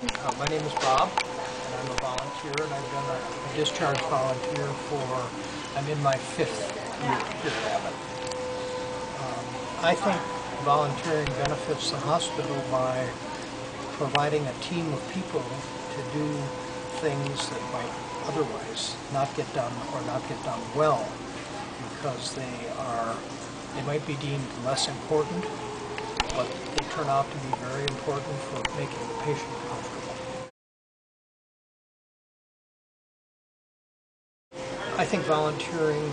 My name is Bob, and I'm a volunteer, and I've been a discharge volunteer I'm in my 5th year here at Abbott. I think volunteering benefits the hospital by providing a team of people to do things that might otherwise not get done or not get done well because they might be deemed less important, but they turn out to be very important for making the patient comfortable. I think volunteering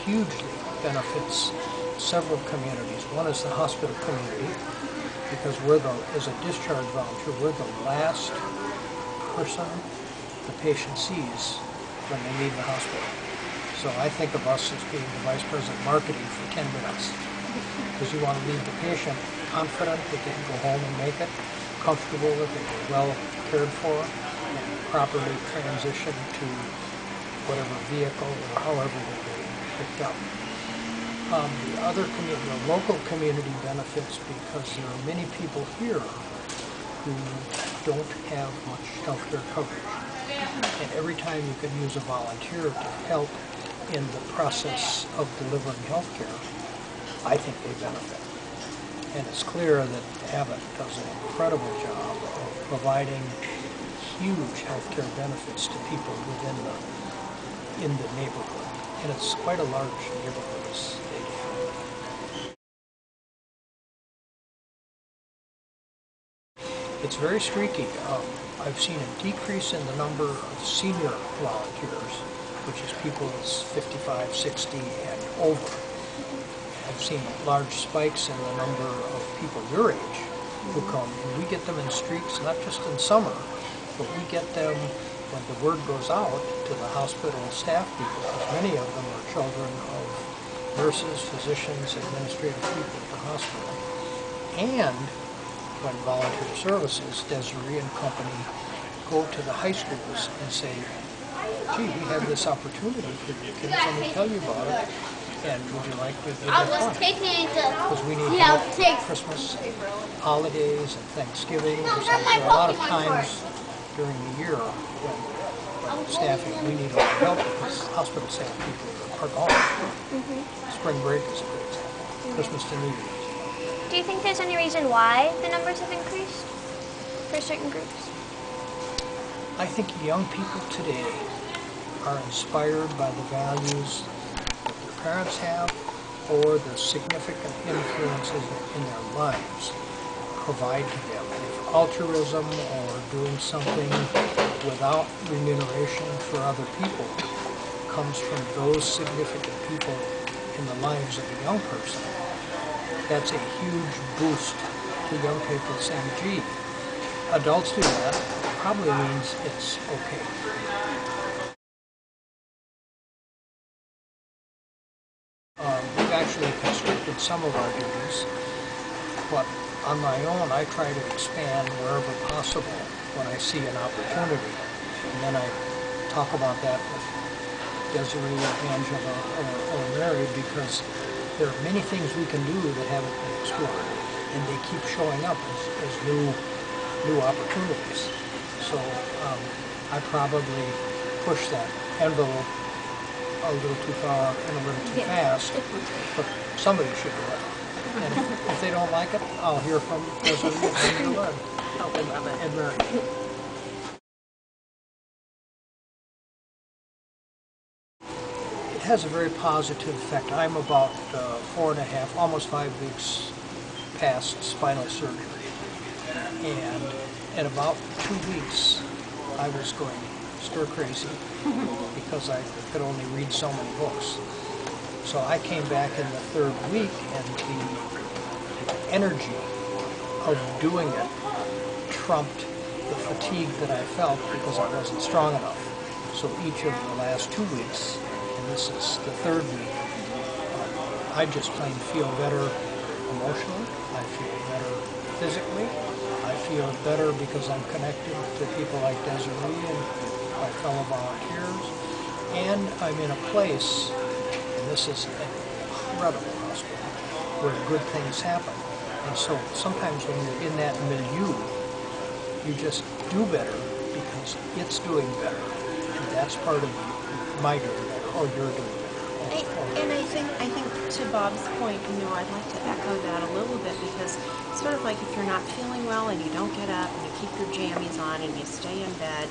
hugely benefits several communities. One is the hospital community, because as a discharge volunteer, we're the last person the patient sees when they leave the hospital. So I think of us as being the vice president of marketing for 10 minutes, because you want to leave the patient confident that they can go home and make it, comfortable that they were well cared for, and properly transition to whatever vehicle or however they're being picked up. The local community benefits because there are many people here who don't have much healthcare coverage. And every time you can use a volunteer to help in the process of delivering healthcare, I think they benefit. And it's clear that Abbott does an incredible job of providing huge healthcare benefits to people in the neighborhood. And it's quite a large neighborhood, as they define it. It's very streaky. I've seen a decrease in the number of senior volunteers, which is people that's 55, 60, and over. I've seen large spikes in the number of people your age who come, and we get them in streaks, not just in summer, but we get them when the word goes out to the hospital staff people, because many of them are children of nurses, physicians, administrative people at the hospital. And when volunteer services, Desiree and company, go to the high schools and say, gee, we have this opportunity for your kids, let me tell you about it, and would you like to give it fun? Because we need help for Christmas, holidays, and Thanksgiving. There's a lot of times during the year when staffing, we need a lot of help because hospital staff people are gone. Spring break is a great example. Christmas to New Year's. Do you think there's any reason why the numbers have increased for certain groups? I think young people today are inspired by the values that their parents have or the significant influences in their lives provide to them. If altruism or doing something without remuneration for other people comes from those significant people in the lives of a young person, that's a huge boost to young people saying, gee, adults do that, probably means it's okay. We've actually constricted some of our duties, but on my own I try to expand wherever possible when I see an opportunity. And then I talk about that with Desiree or Angela or Mary, because there are many things we can do that haven't been explored, and they keep showing up as new opportunities. So I probably push that envelope a little too far and a little too fast, but somebody should do it. And if they don't like it, I'll hear from Desiree and Angela and Mary. It has a very positive effect. I'm about 4.5, almost 5 weeks past spinal surgery, and in about 2 weeks I was going stir crazy because I could only read so many books. So I came back in the 3rd week, and the energy of doing it trumped the fatigue that I felt because I wasn't strong enough. So each of the last 2 weeks, and this is the 3rd week, I just plain feel better emotionally, I feel better physically, I feel better because I'm connected to people like Desiree and my fellow volunteers, and I'm in a place, and this is an incredible hospital, where good things happen. And so sometimes when you're in that milieu, You just do better because it's doing better. And that's part of my doing better, or you're doing better. And I think to Bob's point, I'd like to echo that a little bit, because it's sort of like if you're not feeling well and you don't get up and you keep your jammies on and you stay in bed,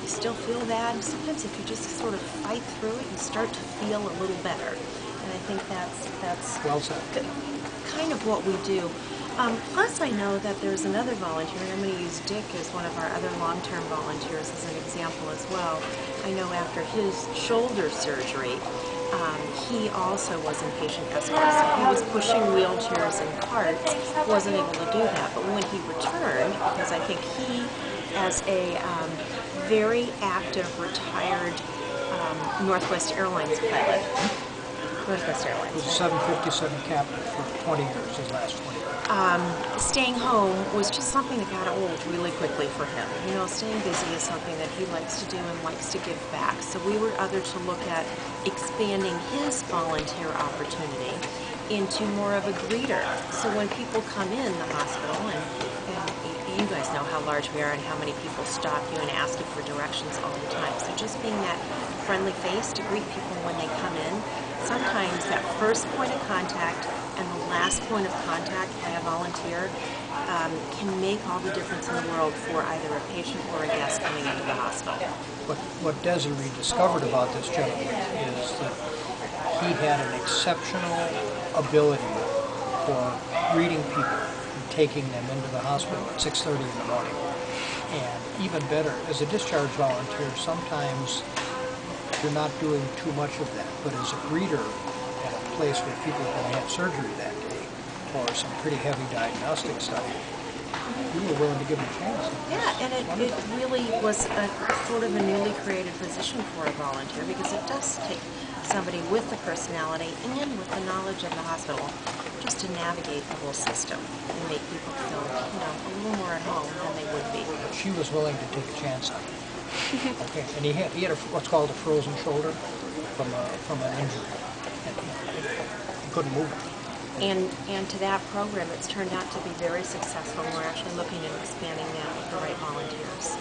you still feel bad. And sometimes if you just sort of fight through it, you start to feel a little better. And I think that's Well said. kind of what we do. Plus, I know that there's another volunteer, and I'm going to use Dick as one of our other long-term volunteers as an example as well. I know after his shoulder surgery, he also was in patient escort, so he was pushing wheelchairs and carts, wasn't able to do that. But when he returned, because I think he, as a very active, retired Northwest Airlines pilot, Northwest Airlines. He was a 757 captain for 20 years, his last 20 years. Staying home was just something that got old really quickly for him. Staying busy is something that he likes to do and likes to give back. So we were other to look at expanding his volunteer opportunity into more of a greeter. So when people come in the hospital, and you guys know how large we are and how many people stop you and ask you for directions all the time. So just being that friendly face to greet people when they come in, sometimes that first point of contact and the last point of contact by a volunteer can make all the difference in the world for either a patient or a guest coming into the hospital. What Desiree discovered about this gentleman is that he had an exceptional ability for greeting people and taking them into the hospital at 6:30 in the morning. And even better, as a discharge volunteer, sometimes you're not doing too much of that, but as a greeter at a place where people are going to have surgery that day, or some pretty heavy diagnostic stuff, you were willing to give them a chance. Yeah, and it really was a sort of a newly created position for a volunteer, because it does take somebody with the personality and with the knowledge of the hospital just to navigate the whole system and make people feel, a little more at home than they would be. But she was willing to take a chance on it. Okay, and he had what's called a frozen shoulder from an injury, and he couldn't move it. And to that program, it's turned out to be very successful, and we're actually looking at expanding that with the right volunteers.